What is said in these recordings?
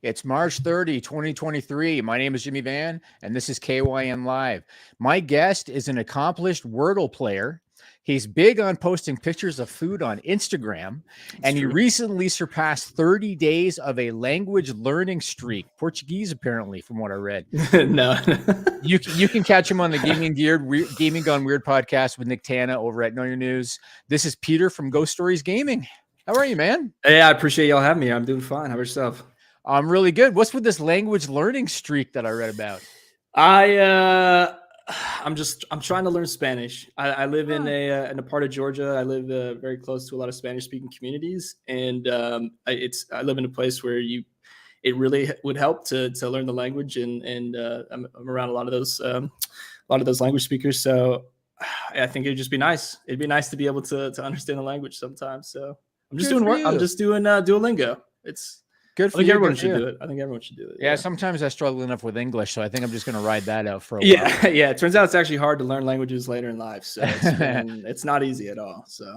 It's March 30, 2023. My name is Jimmy Van, and this is KYN Live. My guest is an accomplished Wordle player. He's big on posting pictures of food on Instagram, and he recently surpassed 30 days of a language learning streak. Portuguese, apparently, from what I read. No. You can catch him on the Gaming Gone Weird podcast with Nick Tana over at Know Your News. This is Pieter from Ghost Stories Gaming. How are you, man? Hey, I appreciate y'all having me. I'm doing fine. How about yourself? I'm really good. What's with this language learning streak that I read about? I'm trying to learn Spanish. I live in a part of Georgia. I live very close to a lot of Spanish speaking communities, and I live in a place where it really would help to learn the language, and I'm around a lot of those language speakers. So I think it'd just be nice. It'd be nice to be able to understand the language sometimes. So I'm just doing work. I'm just doing Duolingo. It's good for you. Everyone should do it. I think everyone should do it. Yeah, sometimes I struggle enough with English, so I think I'm just going to ride that out for a while. Yeah. It turns out it's actually hard to learn languages later in life, so it's not easy at all. So.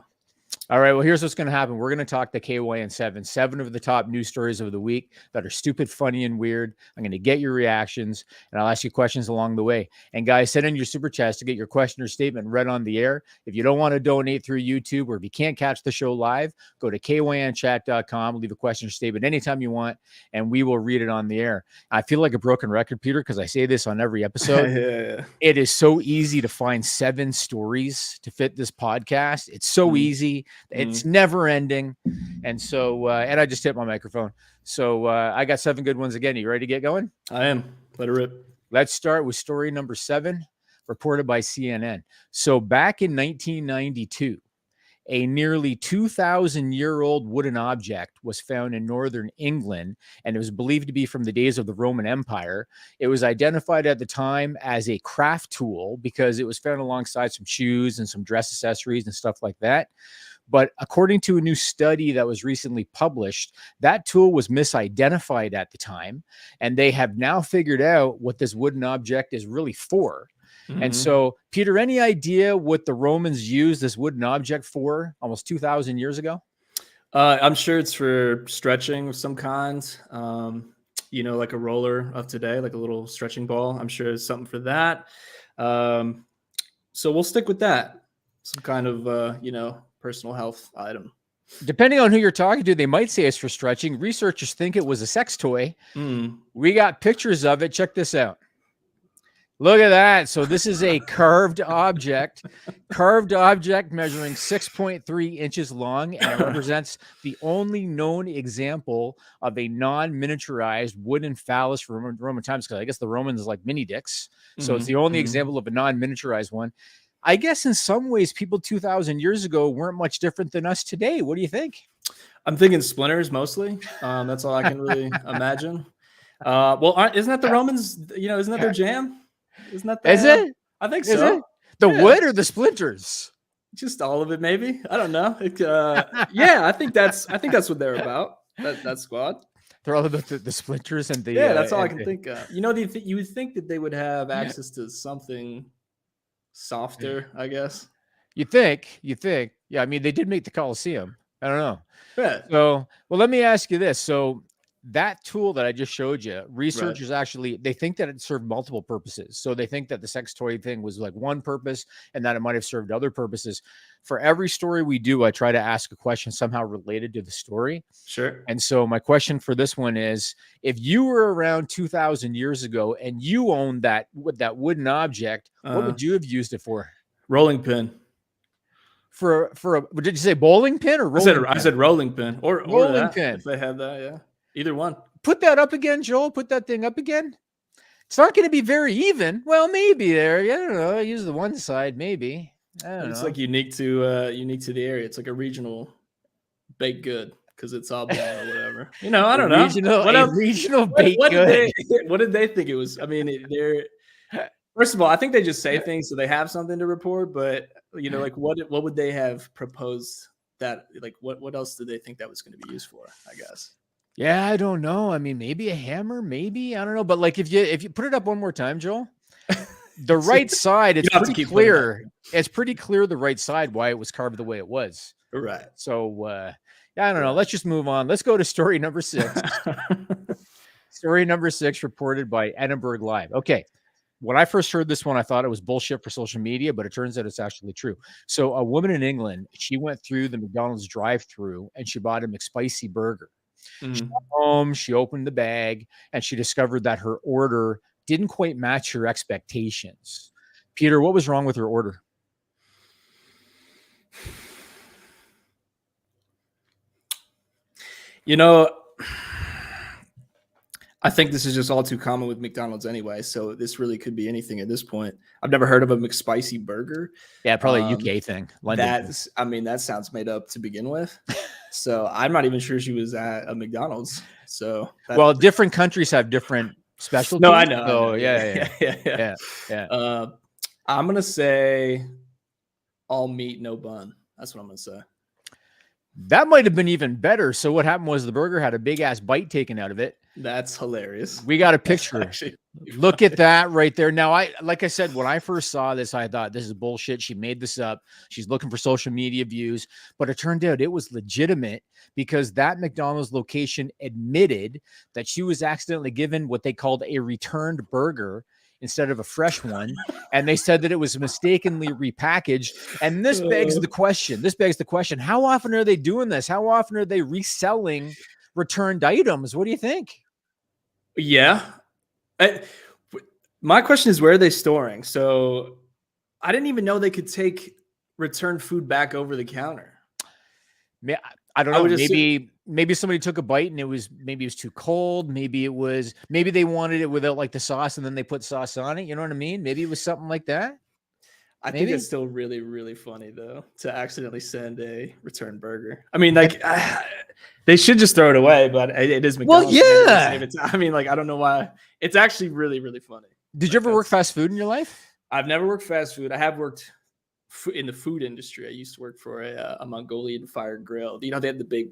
All right, well, here's what's going to happen. We're going to talk the KYN 7 of the top news stories of the week that are stupid, funny, and weird. I'm going to get your reactions, and I'll ask you questions along the way. And guys, send in your super chats to get your question or statement read on the air. If you don't want to donate through YouTube, or if you can't catch the show live, go to kynchat.com, leave a question or statement anytime you want, and we will read it on the air. I feel like a broken record, Pieter, because I say this on every episode. Yeah. It is so easy to find 7 stories to fit this podcast. It's so easy. It's never ending. And so, and I just hit my microphone. So I got 7 good ones again. You ready to get going? I am. Let it rip. Let's start with story number 7, reported by CNN. So back in 1992, a nearly 2,000-year-old wooden object was found in northern England, and it was believed to be from the days of the Roman Empire. It was identified at the time as a craft tool because it was found alongside some shoes and some dress accessories and stuff like that. But according to a new study that was recently published, that tool was misidentified at the time, and they have now figured out what this wooden object is really for. And so, Pieter, any idea what the Romans used this wooden object for almost 2,000 years ago? I'm sure it's for stretching of some kind. Like a roller of today, like a little stretching ball. I'm sure it's something for that. So we'll stick with that. Some kind of, personal health item. Depending on who you're talking to, they might say it's for stretching. Researchers think it was a sex toy. We got pictures of it. Check this out. Look at that. So this is a carved object measuring 6.3 inches long, and it represents the only known example of a non-miniaturized wooden phallus from Roman times, because I guess the Romans like mini dicks. So it's the only example of a non-miniaturized one. I guess in some ways, people 2,000 years ago weren't much different than us today. What do you think? I'm thinking splinters mostly. That's all I can really imagine. Isn't that the Romans? Isn't that their jam? Isn't that? Is it? I think so. The wood or the splinters? Just all of it, maybe. I don't know. I think that's what they're about. That squad. They're all about the splinters and the. Yeah, that's all I can think of. You would think that they would have access to something softer, I guess. You think. Yeah, I mean, they did make the Colosseum. I don't know. Yeah. So, well, let me ask you this. So that tool that I just showed you, researchers actually, they think that it served multiple purposes. So they think that the sex toy thing was like one purpose and that it might have served other purposes. For every story we do, I try to ask a question somehow related to the story. Sure. And so my question for this one is, if you were around 2,000 years ago and you owned that wooden object, what would you have used it for? Rolling pin. For did you say bowling pin or rolling pin? I said rolling pin or rolling pin. If they had that, yeah. Either one. Put that up again, Joel. Put that thing up again. It's not going to be very even. Well, maybe there. I don't know. I use the one side, maybe. I don't know. It's like unique to the area. It's like a regional baked good because it's all bad or whatever. I don't know. Regional baked good. What did they think it was? I mean, first of all, I think they just say things so they have something to report. But like what would they have proposed that? Like what else did they think that was going to be used for? I guess. Yeah, I don't know. I mean, maybe a hammer, maybe. I don't know. But like if you put it up one more time, Joel, the right side, it's pretty clear. It's pretty clear the right side why it was carved the way it was. Right. So I don't know. Let's just move on. Let's go to story number 6. Story number 6 reported by Edinburgh Live. Okay. When I first heard this one, I thought it was bullshit for social media, but it turns out it's actually true. So a woman in England, she went through the McDonald's drive-through and she bought a McSpicy burger. She got home, she opened the bag, and she discovered that her order didn't quite match her expectations. Peter, what was wrong with her order? You know, I think this is just all too common with McDonald's anyway. So this really could be anything at this point. I've never heard of a McSpicy burger. Yeah, probably a UK thing. London. That sounds made up to begin with. So I'm not even sure she was at a McDonald's. So different countries have different specialties. No, I know. So, yeah. I'm gonna say all meat, no bun. That's what I'm gonna say. That might have been even better. So what happened was the burger had a big ass bite taken out of it. That's hilarious. We got a picture. Look at that right there. Now, like I said, when I first saw this, I thought this is bullshit. She made this up. She's looking for social media views, but it turned out it was legitimate because that McDonald's location admitted that she was accidentally given what they called a returned burger instead of a fresh one. And they said that it was mistakenly repackaged. And this begs the question. How often are they doing this? How often are they reselling returned items? What do you think? Yeah. My question is, where are they storing? So I didn't even know they could take returned food back over the counter. I don't know. Maybe somebody took a bite and it was too cold. Maybe they wanted it without like the sauce and then they put sauce on it. You know what I mean? Maybe it was something like that. I think it's still really, really funny though to accidentally send a return burger. I mean, like they should just throw it away, but it is McDonald's. Well, yeah. I mean, like I don't know why. It's actually really, really funny. Did you ever work fast food in your life? I've never worked fast food. I have worked in the food industry. I used to work for a Mongolian fire grill. You know, they had the big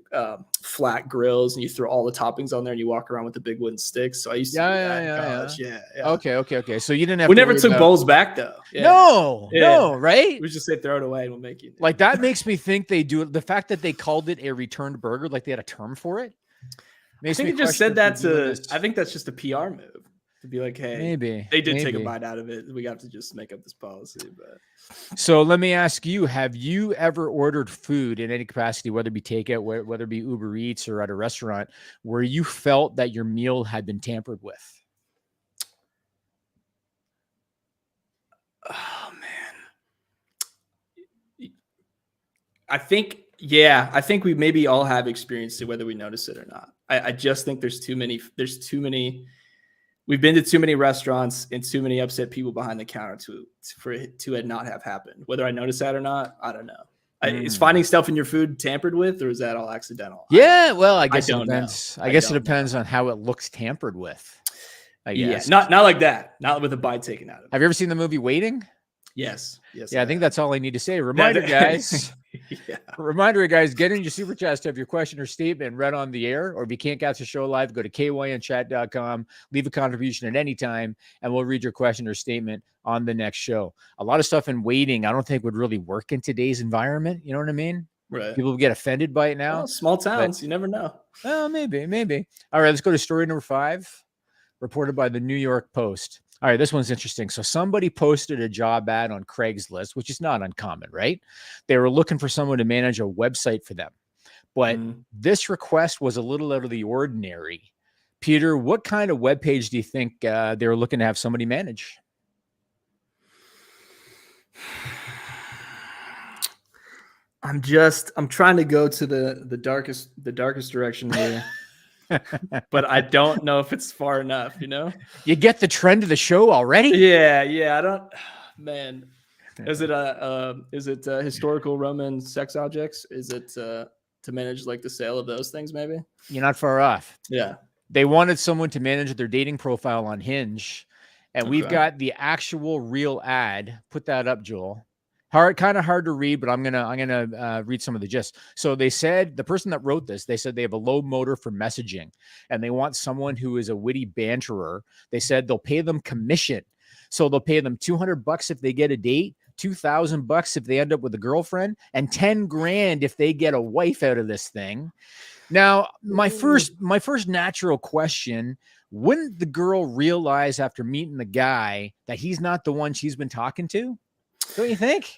flat grills and you throw all the toppings on there and you walk around with the big wooden sticks. So I used to do that in college. Yeah. Okay. So you didn't have we never took bowls back though. Yeah. No, right? We just say throw it away and we'll make it. Like that makes me think they do it. The fact that they called it a returned burger, like they had a term for it. I think it just said that I think that's just a PR move. To be like, hey, maybe they did take a bite out of it. We got to just make up this policy. But so let me ask you: have you ever ordered food in any capacity, whether it be takeout, whether it be Uber Eats or at a restaurant, where you felt that your meal had been tampered with? Oh man, I think we maybe all have experienced it, whether we notice it or not. I just think there's too many. We've been to too many restaurants and too many upset people behind the counter for it to not have happened. Whether I notice that or not, I don't know. Is finding stuff in your food tampered with, or is that all accidental? Yeah, well, I guess it depends. I guess it depends on how it looks tampered with. I guess. Yeah, not like that. Not with a bite taken out of it. Have you ever seen the movie Waiting? Yes. Yeah, I think that's all I need to say. Reminder, guys. Reminder, guys, get in your super chats to have your question or statement read on the air. Or if you can't catch the show live, go to kynchat.com, leave a contribution at any time, and we'll read your question or statement on the next show. A lot of stuff in waiting I don't think would really work in today's environment. You know what I mean? Right. People get offended by it now. Well, small towns, you never know. Well, maybe. All right, let's go to story number 5, reported by the New York Post. All right, this one's interesting. So somebody posted a job ad on Craigslist, which is not uncommon, right? They were looking for someone to manage a website for them. But this request was a little out of the ordinary. Peter, what kind of web page do you think they were looking to have somebody manage? I'm trying to go to the darkest direction here. But I don't know if it's far enough, you know? You get the trend of the show already? Yeah. I don't, man. Is it historical Roman sex objects? Is it to manage like the sale of those things? Maybe you're not far off. Yeah. They wanted someone to manage their dating profile on Hinge, and we've got the actual real ad. Put that up, Joel. Kind of hard to read, but I'm gonna read some of the gist. So they said, the person that wrote this, they said they have a low motor for messaging, and they want someone who is a witty banterer. They said they'll pay them commission, so they'll pay them $200 if they get a date, $2,000 if they end up with a girlfriend, and $10,000 if they get a wife out of this thing. Now, my first natural question, wouldn't the girl realize after meeting the guy that he's not the one she's been talking to? Don't you think?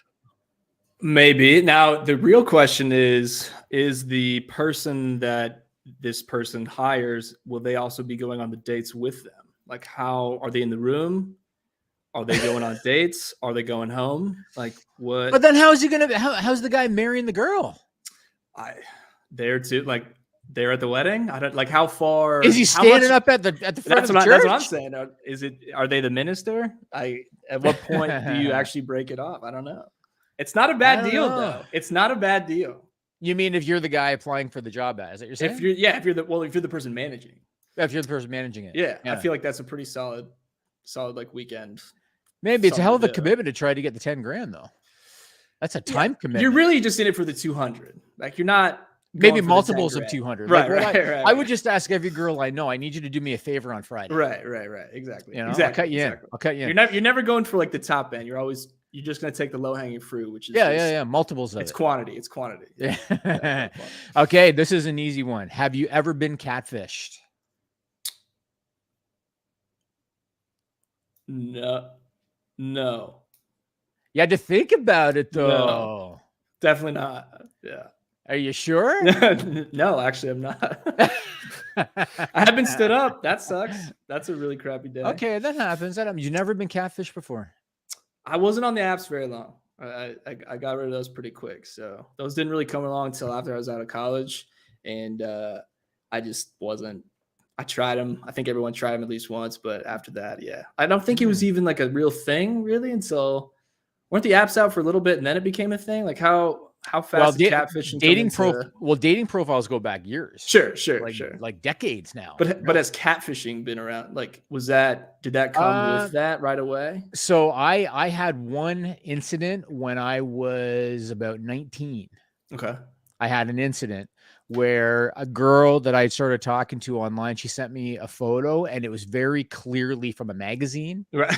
Maybe. Now, the real question is the person that this person hires, will they also be going on the dates with them? Like, how are they in the room? Are they going on dates? Are they going home? Like, what? But then how's the guy marrying the girl? They're too, like, they're at the wedding. I don't, like, how far is he standing up at the front of the church? That's what I'm saying. Are they the minister? At what point do you actually break it off? I don't know. It's not a bad deal, though. It's not a bad deal. You mean if you're the guy applying for the job, is that you're saying? If you're the person managing. If you're the person managing it. Yeah. I feel like that's a pretty solid like weekend. Maybe it's a hell of a commitment to try to get the 10 grand though. That's a time commitment. You're really just in it for the 200. Like, you're not maybe multiples of 200. Right, like, right. I would just ask every girl I know, I need you to do me a favor on Friday. Right. Exactly. You know, exactly. I'll cut you in. I'll cut you in. You're never going for like the top end. You're just going to take the low hanging fruit, which is multiples of it's quantity. It's quantity. Yeah. Okay, this is an easy one. Have you ever been catfished? No. You had to think about it though. No, definitely not. Yeah. Are you sure? No, actually, I'm not. I have been stood up. That sucks. That's a really crappy day. Okay, that happens. You've never been catfished before? I wasn't on the apps very long. I got rid of those pretty quick. So those didn't really come along until after I was out of college. And I just wasn't. I tried them. I think everyone tried them at least once. But after that, yeah. I don't think it was even like a real thing, really, until weren't the apps out for a little bit and then it became a thing? Like how fast is catfishing? Dating profiles go back years. Sure. Like decades now. But has catfishing been around? Like, did that come with that right away? So I had one incident when I was about 19. Okay. I had an incident where a girl that I started talking to online, she sent me a photo and it was very clearly from a magazine. Right.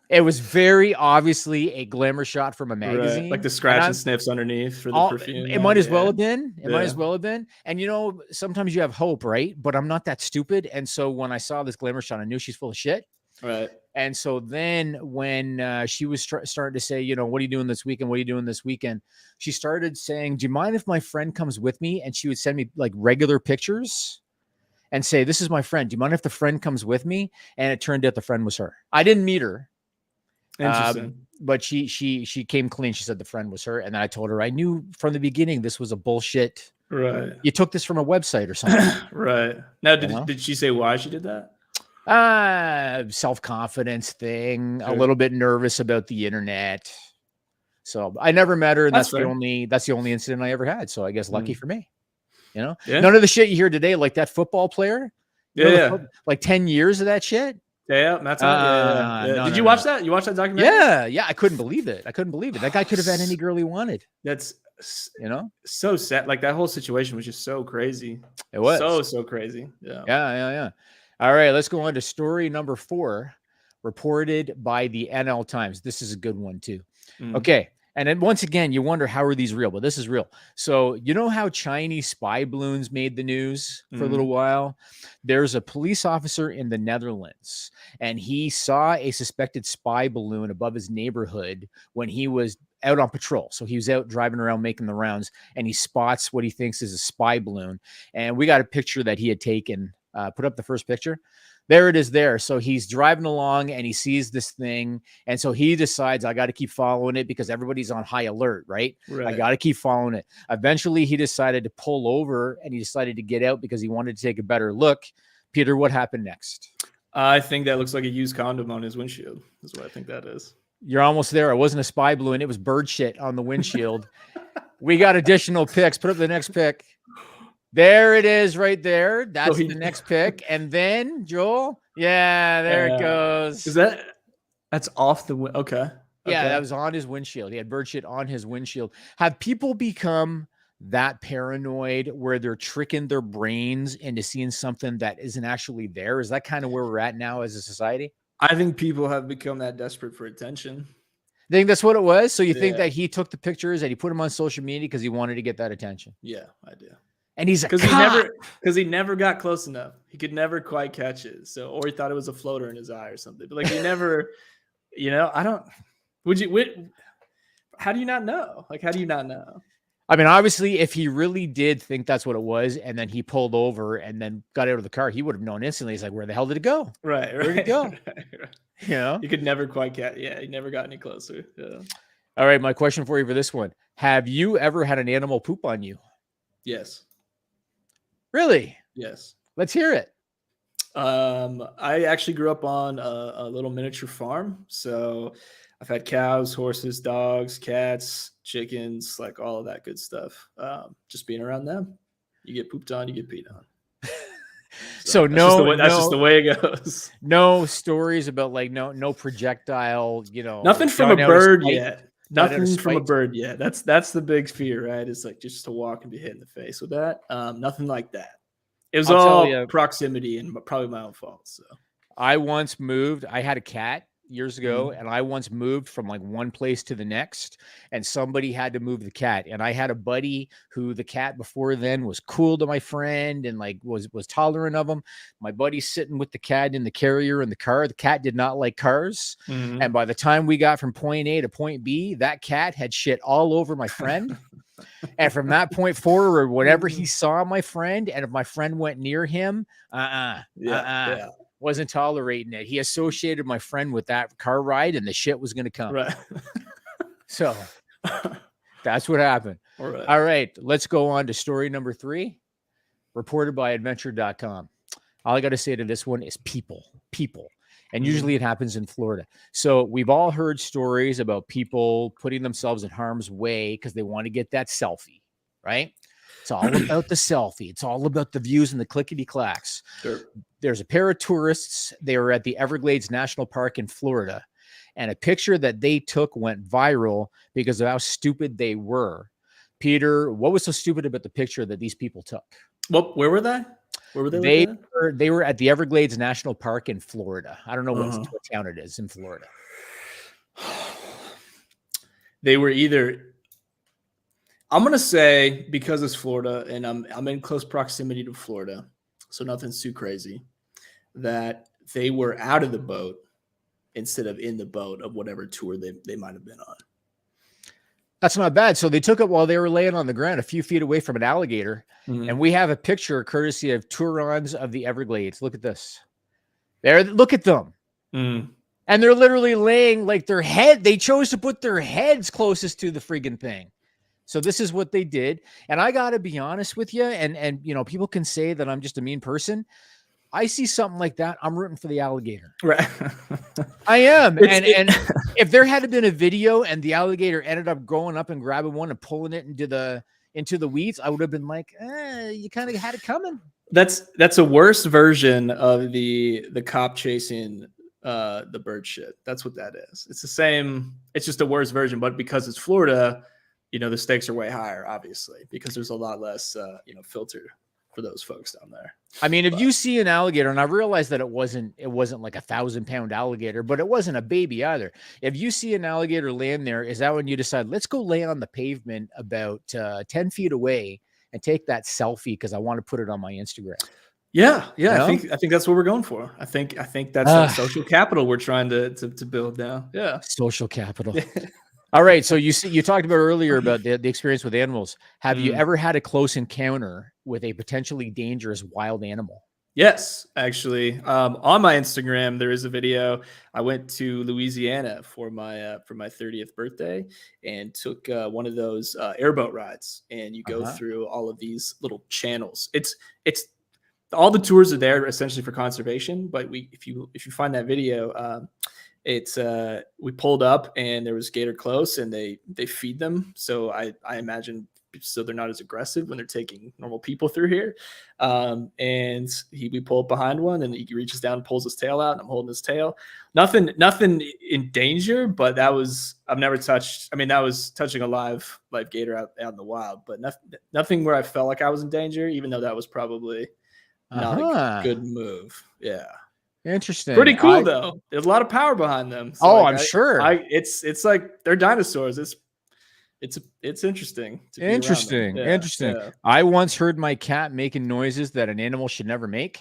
It was very obviously a glamour shot from a magazine. Right. Like the scratch and sniffs underneath for the perfume. It might as well have been. It might as well have been. And you know, sometimes you have hope, right? But I'm not that stupid. And so when I saw this glamour shot, I knew she's full of shit. Right. And so then when she was starting to say, you know, what are you doing this weekend? What are you doing this weekend? She started saying, do you mind if my friend comes with me? And she would send me like regular pictures and say, this is my friend. Do you mind if the friend comes with me? And it turned out the friend was her. I didn't meet her. Interesting. But she came clean. She said the friend was her. And then I told her, I knew from the beginning, this was a bullshit. Right. You took this from a website or something. Right. Now, did she say why she did that? Self-confidence thing, sure. A little bit nervous about the internet. So I never met her, and that's the only incident I ever had. So I guess lucky for me. You know, none of the shit you hear today, like that football player. Like 10 years of that shit. Yeah, that's No, did you watch that? You watched that documentary? Yeah. I couldn't believe it. That guy could have had any girl he wanted. That's, you know, so sad. Like that whole situation was just so crazy. It was so crazy. Yeah. All right, let's go on to story number 4, reported by the NL Times. This is a good one too. Okay. And then once again, you wonder, how are these real? But this is real. So you know how Chinese spy balloons made the news for a little while? There's a police officer in the Netherlands, and he saw a suspected spy balloon above his neighborhood when he was out on patrol. So he was out driving around making the rounds, and he spots what he thinks is a spy balloon. And we got a picture that he had taken. Put up the first picture. There it is there. So he's driving along and he sees this thing. And so he decides, I got to keep following it because everybody's on high alert, right? I got to keep following it. Eventually he decided to pull over and he decided to get out because he wanted to take a better look. Peter, what happened next? I think that looks like a used condom on his windshield. Is what I think that is. You're almost there. It wasn't a spy balloon. It was bird shit on the windshield. We got additional pics. Put up the next pic. There it is right there. That's the next pick. And then Joel. Yeah, there it goes. Is that's off the okay. Yeah, that was on his windshield. He had bird shit on his windshield. Have people become that paranoid where they're tricking their brains into seeing something that isn't actually there? Is that kind of where we're at now as a society? I think people have become that desperate for attention. I think that's what it was. So you think that he took the pictures and he put them on social media because he wanted to get that attention? Yeah, I do. And he's a because cop. he never got close enough. He could never quite catch it. So, or he thought it was a floater in his eye or something. But like he never, I don't. How do you not know? Like, how do you not know? I mean, obviously, if he really did think that's what it was, and then he pulled over and then got out of the car, he would have known instantly. He's like, "Where the hell did it go? Right. Where did it go?" Right. You could never quite catch. Yeah, he never got any closer. Yeah. All right, my question for you for this one: have you ever had an animal poop on you? Yes. Really? Yes. Let's hear it. I actually grew up on a little miniature farm, so I've had cows, horses, dogs, cats, chickens, like all of that good stuff. Just being around them, you get pooped on, you get peed on. So that's just the way it goes. No stories about like no projectile, Nothing from a bird yet. Nothing from a bird yet. That's the big fear, right? It's like just to walk and be hit in the face with that. Nothing like that. It was all proximity and probably my own fault. So I once moved. I had a cat years ago, and I once moved from like one place to the next, and somebody had to move the cat. And I had a buddy who the cat before then was cool to my friend and like was tolerant of him. My buddy's sitting with the cat in the carrier in the car. The cat did not like cars. And by the time we got from point A to point B, that cat had shit all over my friend. And from that point forward, whatever he saw my friend, and if my friend went near him, wasn't tolerating it. He associated my friend with that car ride, and the shit was going to come. Right. So that's what happened. All right. Let's go on to story number 3, reported by adventure.com. All I got to say to this one is people. And usually it happens in Florida. So we've all heard stories about people putting themselves in harm's way because they want to get that selfie, right? It's all about the selfie. It's all about the views and the clickety clacks. Sure. There's a pair of tourists. They were at the Everglades National Park in Florida, and a picture that they took went viral because of how stupid they were. Pieter, what was so stupid about the picture that these people took? Well, where were they? Where were they? They were at the Everglades National Park in Florida. I don't know what town it is in Florida. They were either, I'm gonna say, because it's Florida and I'm in close proximity to Florida, so nothing's too crazy, that they were out of the boat instead of in the boat of whatever tour they might have been on. That's not bad. So they took it while they were laying on the ground a few feet away from an alligator. And we have a picture courtesy of Tourons of the Everglades. Look at this. There, look at them. And they're literally laying like their head. They chose to put their heads closest to the friggin' thing. So this is what they did. And I got to be honest with you. And people can say that I'm just a mean person. I see something like that, I'm rooting for the alligator. Right. I am. And if there had been a video and the alligator ended up going up and grabbing one and pulling it into the weeds, I would have been like, you kind of had it coming. That's a worse version of the cop chasing the bird shit. That's what that is. It's the same. It's just a worse version, but because it's Florida, the stakes are way higher, obviously, because there's a lot less, filter for those folks down there. I mean, if you see an alligator, and I realize that it wasn't like 1,000-pound alligator, but it wasn't a baby either. If you see an alligator laying there, is that when you decide, let's go lay on the pavement about 10 feet away and take that selfie because I want to put it on my Instagram? Yeah. I think that's what we're going for. I think that's social capital we're trying to build now. Yeah, social capital. All right. So you talked about earlier about the experience with animals. Have you ever had a close encounter with a potentially dangerous wild animal? Yes, actually. On my Instagram, there is a video. I went to Louisiana for my 30th birthday and took one of those airboat rides. And you go through all of these little channels. It's all the tours are there essentially for conservation. But if you find that video, we pulled up and there was gator close and they feed them. So I imagine so they're not as aggressive when they're taking normal people through here. And we pull up behind one and he reaches down and pulls his tail out and I'm holding his tail. Nothing in danger, but that was touching a live gator out in the wild, but nothing where I felt like I was in danger, even though that was probably not a good move. Yeah. Interesting. Pretty cool though. There's a lot of power behind them. So I'm sure. It's like they're dinosaurs. It's interesting to be around them. Interesting. Yeah. I once heard my cat making noises that an animal should never make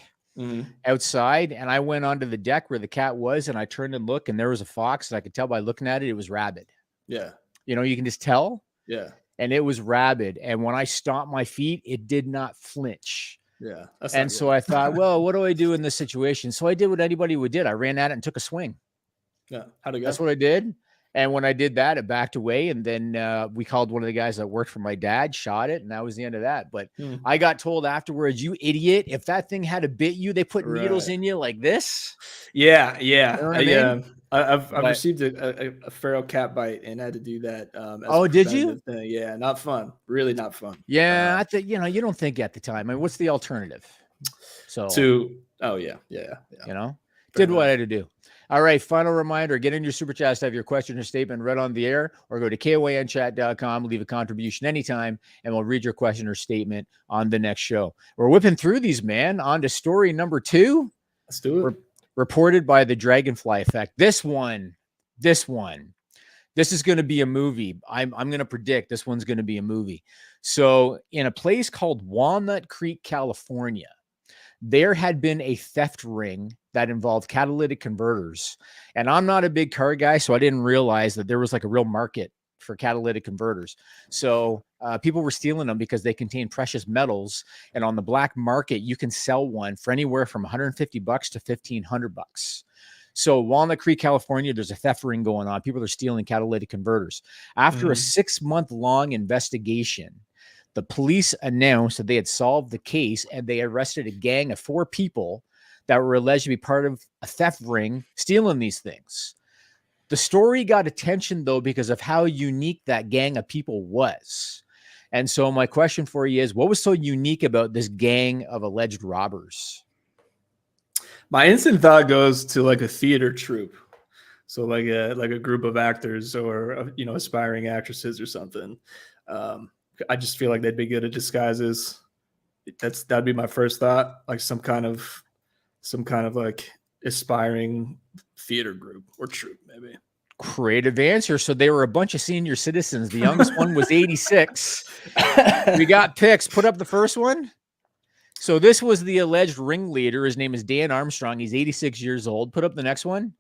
outside, and I went onto the deck where the cat was, and I turned and looked, and there was a fox, and I could tell by looking at it, it was rabid. Yeah. You know, you can just tell. Yeah. And it was rabid. And when I stomped my feet, it did not flinch. Yeah. And so I thought, well, what do I do in this situation? So I did what anybody would did. I ran at it and took a swing. Yeah. How'd it go? That's what I did. And when I did that, it backed away. And then we called one of the guys that worked for my dad, shot it, and that was the end of that. But I got told afterwards, you idiot, if that thing had a bit you, they put needles in you like this. Yeah. Yeah. You know what I mean? I've received a feral cat bite and had to do that. Oh, did you? Thing. Yeah, not fun. Really not fun. Yeah, I think, you know, you don't think at the time. I mean, what's the alternative? So yeah. You know, did what I had to do. All right, final reminder, get in your super chats to have your question or statement read on the air, or go to kynchat.com, leave a contribution anytime, and we'll read your question or statement on the next show. We're whipping through these, man. On to story number 2. Let's do it. Reported by the Dragonfly Effect. This is going to be a movie. I'm going to predict this one's going to be a movie. So in a place called Walnut Creek, California, there had been a theft ring that involved catalytic converters. And I'm not a big car guy, so I didn't realize that there was like a real market for catalytic converters. So people were stealing them because they contain precious metals. And on the black market, you can sell one for anywhere from $150 to $1,500. So Walnut Creek, California, there's a theft ring going on. People are stealing catalytic converters. After a 6-month-long investigation, the police announced that they had solved the case, and they arrested a gang of 4 people that were alleged to be part of a theft ring stealing these things. The story got attention, though, because of how unique that gang of people was. And so my question for you is, what was so unique about this gang of alleged robbers? My instant thought goes to like a theater troupe. So like a group of actors or, you know, aspiring actresses or something. I just feel like they'd be good at disguises. That'd be my first thought, like some kind of like aspiring theater group or troupe, maybe. Creative answer. So they were a bunch of senior citizens. The youngest one was 86. We got pics. Put up the first one. So this was the alleged ringleader. His name is Dan Armstrong. He's 86 years old. Put up the next one.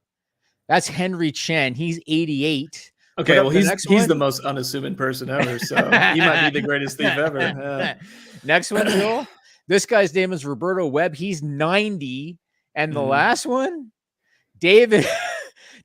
That's Henry Chen. He's 88. Okay, well, he's the most unassuming person ever, so he might be the greatest thief ever. Yeah. Next one, Joel. This guy's name is Roberto Webb. He's 90. And the last one, David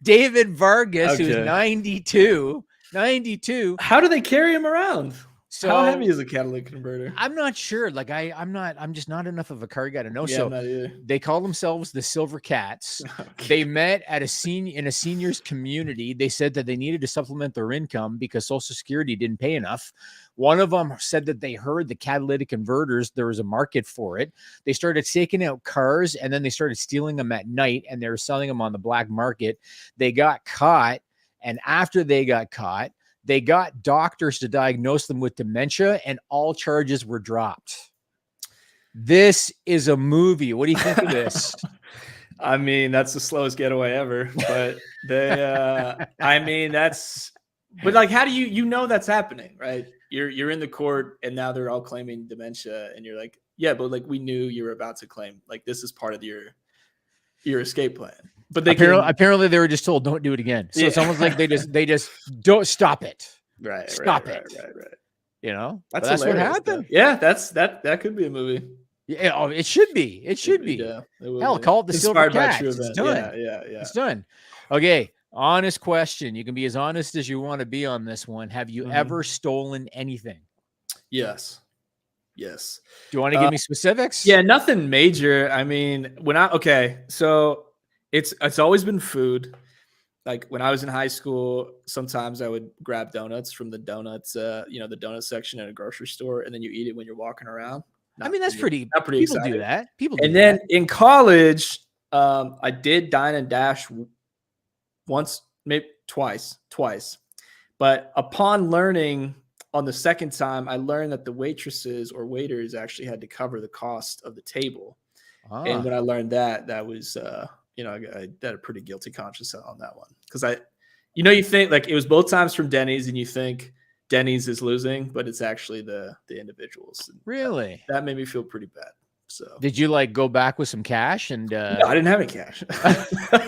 Vargas, who's 92. 92. How do they carry him around? So how heavy is a catalytic converter? I'm not sure. Like I'm just not enough of a car guy to know. Yeah, so I'm not either. They call themselves the Silver Cats. Okay. They met at a seniors community. They said that they needed to supplement their income because Social Security didn't pay enough. One of them said that they heard the catalytic converters, there was a market for it. They started taking out cars, and then they started stealing them at night, and they were selling them on the black market. They got caught, and after they got caught, they got doctors to diagnose them with dementia, and all charges were dropped. This is a movie. What do you think of this? I mean, that's the slowest getaway ever, but but like, how do you know that's happening, right? You're in the court, and now they're all claiming dementia, and you're like, yeah, but like, we knew you were about to claim, like, this is part of your escape plan. But they apparently they were just told, don't do it again. So it's almost like they just don't stop it. Right. Stop it. You know, that's what happened. Though. Yeah, that could be a movie. Yeah, oh, it should be. It should be. Yeah, hell, call it the Silver Cat. It's done. Yeah. It's done. Okay. Honest question. You can be as honest as you want to be on this one. Have you ever stolen anything? Yes. Do you want to give me specifics? Yeah, nothing major. I mean, so it's always been food. Like when I was in high school, sometimes I would grab donuts from the donuts, the donut section at a grocery store, and then you eat it when you're walking around. That's pretty. People exciting. Do that. Then in college, I did dine and dash once, maybe twice. But upon learning on the second time, I learned that the waitresses or waiters actually had to cover the cost of the table. And when I learned that was, I had a pretty guilty conscience on that one. Because you think like it was both times from Denny's, and you think Denny's is losing, but it's actually the individuals. Really? That made me feel pretty bad. So Did you like go back with some cash and no, I didn't have any cash.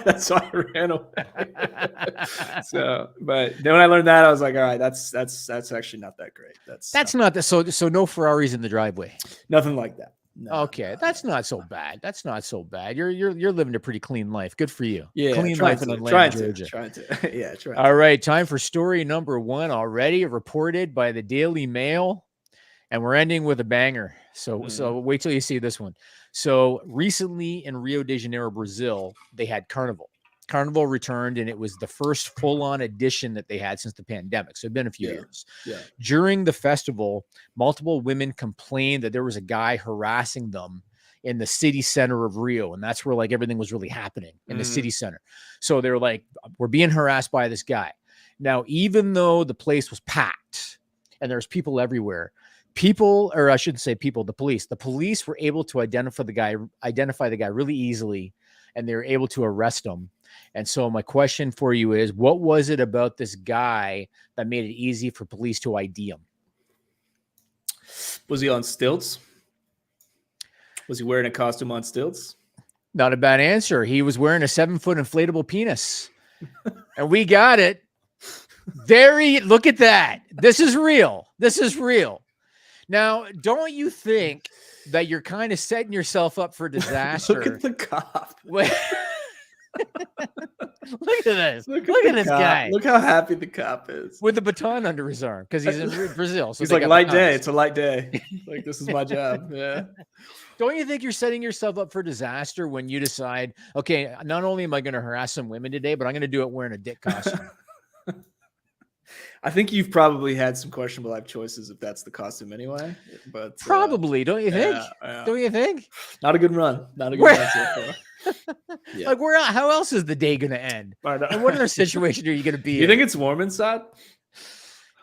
That's why I ran away. So, but then when I learned that, I was like, all right, that's actually not that great. That's not the so no Ferraris in the driveway. Nothing like that. No, Okay, that's not so bad. That's not so bad. You're living a pretty clean life. Good for you. Yeah, Clean life in Atlanta, Georgia. Trying to. Yeah, trying. All right, time for story number 1 already reported by the Daily Mail, and we're ending with a banger. So wait till you see this one. So recently in Rio de Janeiro, Brazil, they had Carnival. Carnival returned, and it was the first full-on edition that they had since the pandemic. So it'd been a few years. Yeah. During the festival, multiple women complained that there was a guy harassing them in the city center of Rio. And that's where like everything was really happening in the city center. So they were like, we're being harassed by this guy. Now, even though the place was packed and there's people everywhere, or I shouldn't say people, the police were able to identify the guy really easily, and they were able to arrest him. And so my question for you is, what was it about this guy that made it easy for police to ID him? Was he on stilts? Was he wearing a costume on stilts? Not a bad answer. He was wearing a 7-foot inflatable penis. And we got it. Look at that. This is real. This is real. Now, don't you think that you're kind of setting yourself up for disaster? Look at the cop. Look at this. Look at this guy. Look how happy the cop is. With the baton under his arm because he's in Brazil. So he's like, light day. It's a light day. Like, this is my job. Yeah. Don't you think you're setting yourself up for disaster when you decide, okay, not only am I going to harass some women today, but I'm going to do it wearing a dick costume? I think you've probably had some questionable life choices if that's the costume anyway. But probably, don't you think? Yeah. Don't you think? Not a good run. Not a good run so far. Yeah. Like, how else is the day going to end? And what other situation are you going to be in? You think it's warm inside?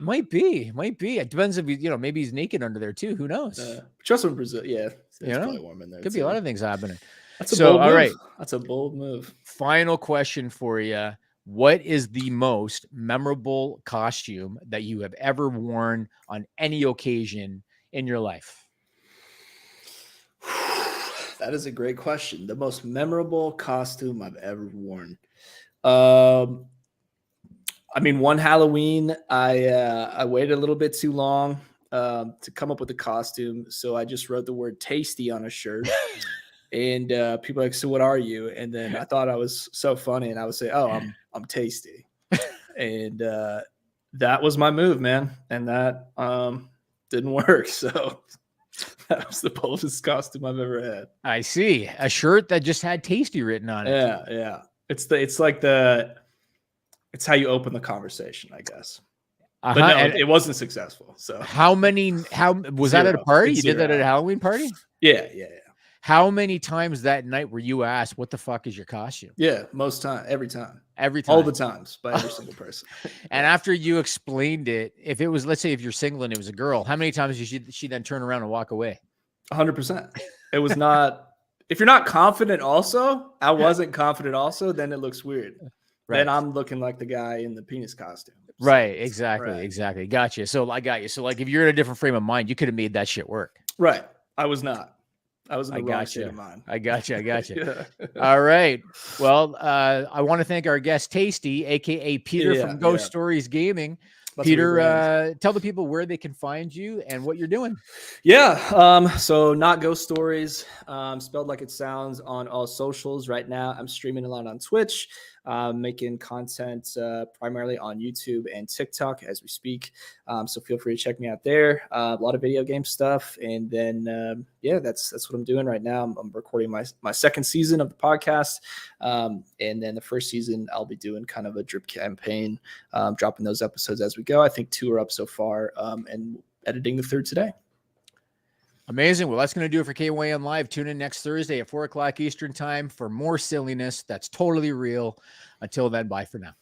Might be. It depends if maybe he's naked under there too. Who knows? Just in Brazil, yeah. It's probably warm in there. Could be a lot of things happening. That's a bold move. All right. That's a bold move. Final question for you. What is the most memorable costume that you have ever worn on any occasion in your life? That is a great question. The most memorable costume I've ever worn. I mean, one Halloween, I waited a little bit too long to come up with a costume. So I just wrote the word tasty on a shirt. And people are like, so what are you? And then I thought I was so funny, and I would say, oh, I'm tasty. And that was my move, man. And that didn't work. So that was the boldest costume I've ever had. I see. A shirt that just had tasty written on it. Yeah. It's how you open the conversation, I guess. But no, it wasn't successful. So how was that at a party? You did that at a Halloween party? Yeah. How many times that night were you asked, what the fuck is your costume? Yeah, most time, every time. All the times by every single person. And after you explained it, if it was, let's say if you're single and it was a girl, how many times did she then turn around and walk away? 100%. It was not, if you're not confident also, I wasn't confident also, then it looks weird. Right. Then I'm looking like the guy in the penis costume. So, right, exactly. Gotcha. So I got you. So like if you're in a different frame of mind, you could have made that shit work. Right. I was not. I was in the wrong state of mind. I got you. Yeah. All right. Well, I want to thank our guest, Tasty, a.k.a. Pieter from Ghost Stories Gaming. Pieter, tell the people where they can find you and what you're doing. Yeah. So Not Ghost Stories, spelled like it sounds, on all socials. Right now, I'm streaming a lot on Twitch, making content primarily on YouTube and TikTok as we speak. So feel free to check me out there. A lot of video game stuff. And then, that's what I'm doing right now. I'm recording my second season of the podcast. And then the first season, I'll be doing kind of a drip campaign, dropping those episodes as we go. I think 2 are up so far, and editing the 3rd today. Amazing. Well, that's going to do it for KYN Live. Tune in next Thursday at 4 o'clock Eastern time for more silliness that's totally real. Until then, bye for now.